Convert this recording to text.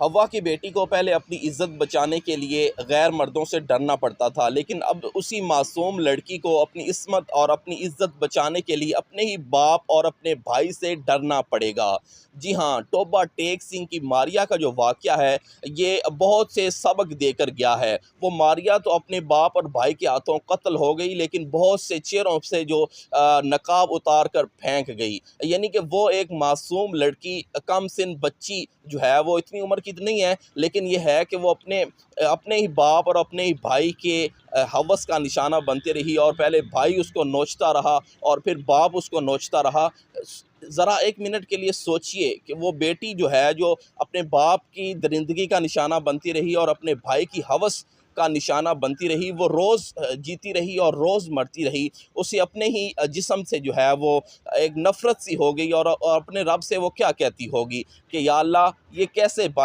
हवा की बेटी को पहले अपनी इज़्ज़त बचाने के लिए गैर मर्दों से डरना पड़ता था, लेकिन अब उसी मासूम लड़की को अपनी इस्मत और अपनी इज़्ज़त बचाने के लिए अपने ही बाप और अपने भाई से डरना पड़ेगा। जी हाँ, टोबा टेक सिंह की मारिया का जो वाक़या है, ये बहुत से सबक देकर गया है। वो मारिया तो अपने बाप और भाई के हाथों कत्ल हो गई, लेकिन बहुत से चेहरों से जो नकाब उतार कर फेंक गई। यानी कि वो एक मासूम लड़की, कम सिन बच्ची जो है, वो इतनी उम्र की तो नहीं है, लेकिन ये है कि वो अपने अपने ही बाप और अपने ही भाई के हवस का निशाना बनती रही, और पहले भाई उसको नोचता रहा और फिर बाप उसको नोचता रहा। ज़रा एक मिनट के लिए सोचिए कि वो बेटी जो है, जो अपने बाप की दरिंदगी का निशाना बनती रही और अपने भाई की हवस का निशाना बनती रही, वो रोज़ जीती रही और रोज़ मरती रही। उसे अपने ही जिस्म से जो है वो एक नफ़रत सी हो गई, और अपने रब से वो क्या कहती होगी कि या अल्लाह, ये कैसे